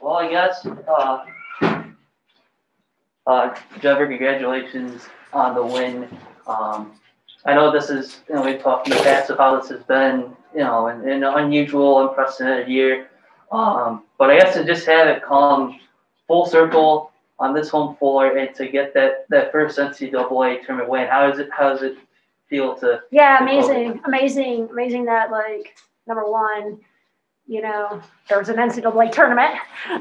Well, I guess, Jenepher, congratulations on the win. I know this is, we've talked in the past of how this has been, an unusual, unprecedented year. But I guess to just have it come full circle on this home floor and to get that first NCAA tournament win, how does it feel to? Yeah, amazing that, like, number one, there was an NCAA tournament.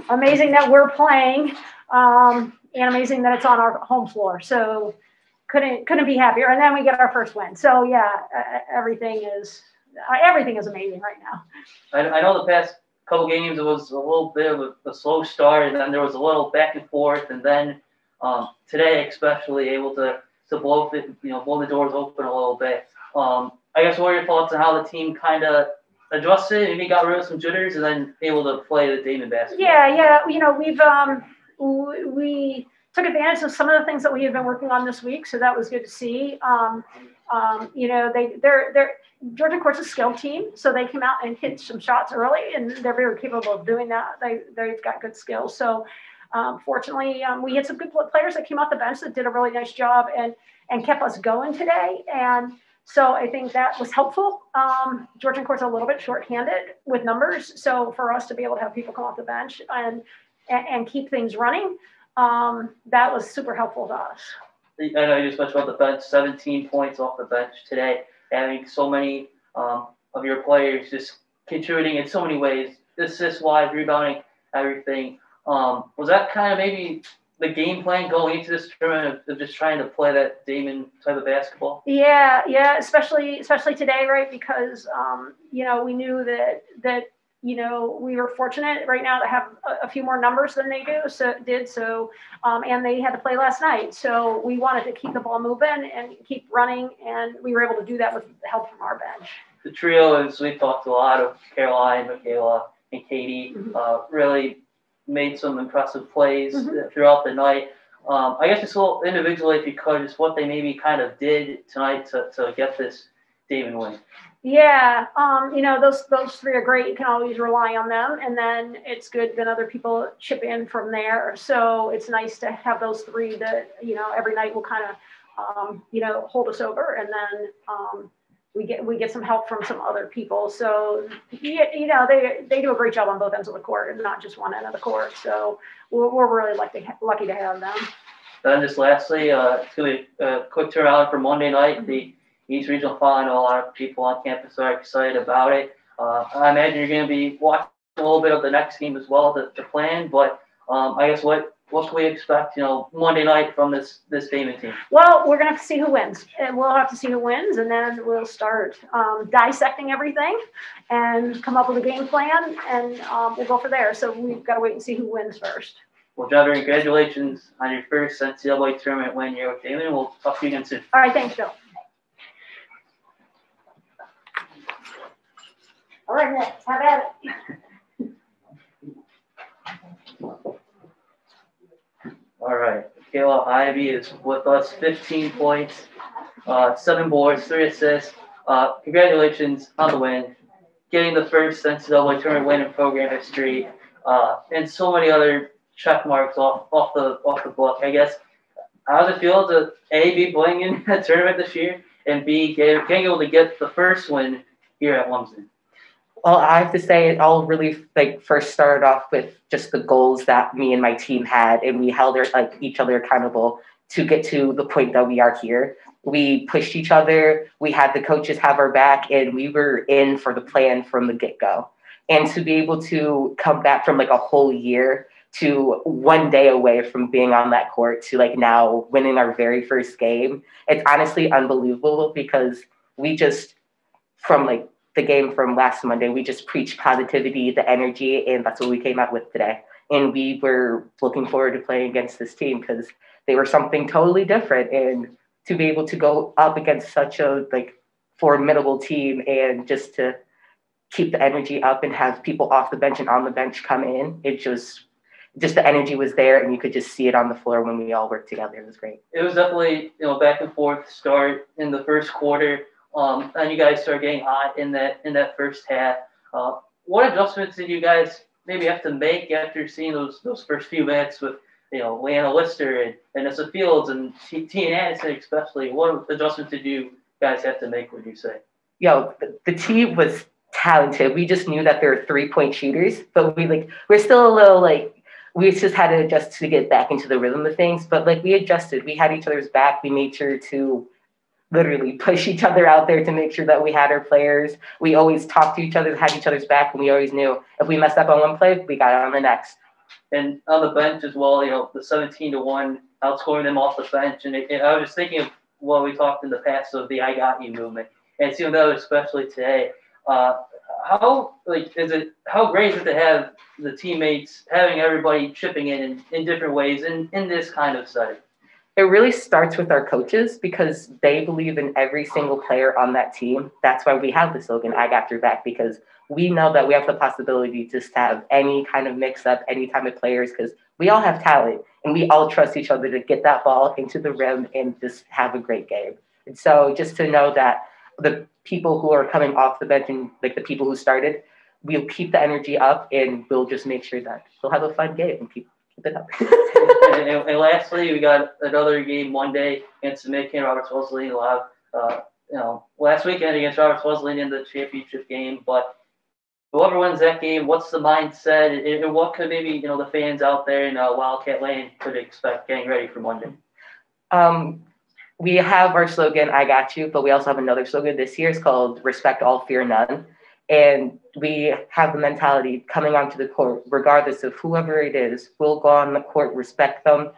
Amazing that we're playing, and amazing that it's on our home floor. So couldn't be happier. And then we get our first win. So yeah, everything is amazing right now. I know the past couple games it was a little bit of a slow start, and then there was a little back and forth, and then today especially able to blow the doors open a little bit. I guess what are your thoughts on how the team kind of adjusted and maybe got rid of some jitters and then able to play the Daemen basketball? Yeah. We took advantage of some of the things that we had been working on this week, so that was good to see. They're Georgian Court's a skilled team, so they came out and hit some shots early, and they're very capable of doing that. They've got good skills. So fortunately, we had some good players that came off the bench that did a really nice job and kept us going today. And so I think that was helpful. Georgian Court's a little bit shorthanded with numbers, so for us to be able to have people come off the bench and keep things running, that was super helpful to us. I know you just mentioned about the bench, 17 points off the bench today, having so many of your players just contributing in so many ways, assist-wise, rebounding, everything. Was that kind of maybe the game plan going into this tournament of just trying to play that Daemen type of basketball? Yeah, especially today, right? Because we knew that we were fortunate right now to have a few more numbers than they did. And they had to play last night, so we wanted to keep the ball moving and keep running, and we were able to do that with help from our bench. The trio, as we talked to a lot of Caroline, Mickayla, and Katie, really made some impressive plays throughout the night. I guess just a little individually, if you could, just what they maybe kind of did tonight to get this Daemen win. Yeah, those three are great. You can always rely on them, and then it's good when other people chip in from there. So it's nice to have those three that every night will kind of hold us over, and then we get some help from some other people. So they do a great job on both ends of the court and not just one end of the court. So we're really lucky to have them. Then just lastly, it's going to be a quick turnaround for Monday night. The East Regional Final. A lot of people on campus are excited about it. I imagine you're going to be watching a little bit of the next game as well to plan. But I guess what can we expect, Monday night from this Daemen team? Well, we're going to have to see who wins. And we'll have to see who wins, and then we'll start dissecting everything and come up with a game plan, and we'll go from there. So we've got to wait and see who wins first. Well, Jenepher, congratulations on your first NCAA tournament win here with Daemen. We'll talk to you again soon. All right, thanks, Bill. All right, Nick, have at it. All right, Mickayla Ivy is with us, 15 points, 7 boards, 3 assists. Congratulations on the win, getting the first NCAA tournament win in program history, and so many other check marks off the book. I guess, how does it feel to A, be playing in a tournament this year, and B, getting able to get the first win here at Lumsden? Well, I have to say it all really first started off with just the goals that me and my team had, and we held each other accountable to get to the point that we are here. We pushed each other, we had the coaches have our back, and we were in for the plan from the get-go. And to be able to come back from a whole year to 1 day away from being on that court to now winning our very first game, it's honestly unbelievable, because we just, from the game from last Monday, we just preached positivity, the energy, and that's what we came out with today. And we were looking forward to playing against this team because they were something totally different. And to be able to go up against such a formidable team and just to keep the energy up and have people off the bench and on the bench come in, it just the energy was there, and you could just see it on the floor when we all worked together. It was great. It was definitely back and forth start in the first quarter. And you guys started getting hot in that first half. What adjustments did you guys maybe have to make after seeing those first few minutes with Leanna Lister and Nessa Fields and Tia Anderson especially? What adjustments did you guys have to make, would you say? The team was talented. We just knew that they were 3-point shooters, but we're still a little we just had to adjust to get back into the rhythm of things. But we adjusted. We had each other's back. We made sure to literally push each other out there to make sure that we had our players. We always talked to each other, had each other's back, and we always knew if we messed up on one play, we got it on the next. And on the bench as well, the 17-1 outscoring them off the bench. And I was just thinking of what we talked in the past of the "I got you" movement, and seeing that especially today. How great is it to have the teammates having everybody chipping in different ways in this kind of setting? It really starts with our coaches because they believe in every single player on that team. That's why we have the slogan, "I got your back," because we know that we have the possibility to just have any kind of mix-up, any type of players, because we all have talent and we all trust each other to get that ball into the rim and just have a great game. And so just to know that the people who are coming off the bench and the people who started, we'll keep the energy up and we'll just make sure that we'll have a fun game and keep it up. and lastly, we got another game Monday against Mickayla and Roberts Wesleyan. We'll have, last weekend against Roberts Wesleyan in the championship game. But whoever wins that game, what's the mindset, and what could maybe the fans out there in Wildcat Lane could expect getting ready for Monday? We have our slogan, "I got you," but we also have another slogan this year. It's called "Respect All, Fear None." And we have the mentality coming onto the court, regardless of whoever it is, we'll go on the court, respect them,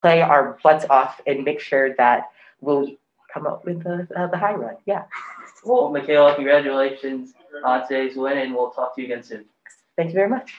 play our butts off, and make sure that we'll come up with the high run. Yeah. Well, Mickayla, congratulations on today's win, and we'll talk to you again soon. Thank you very much.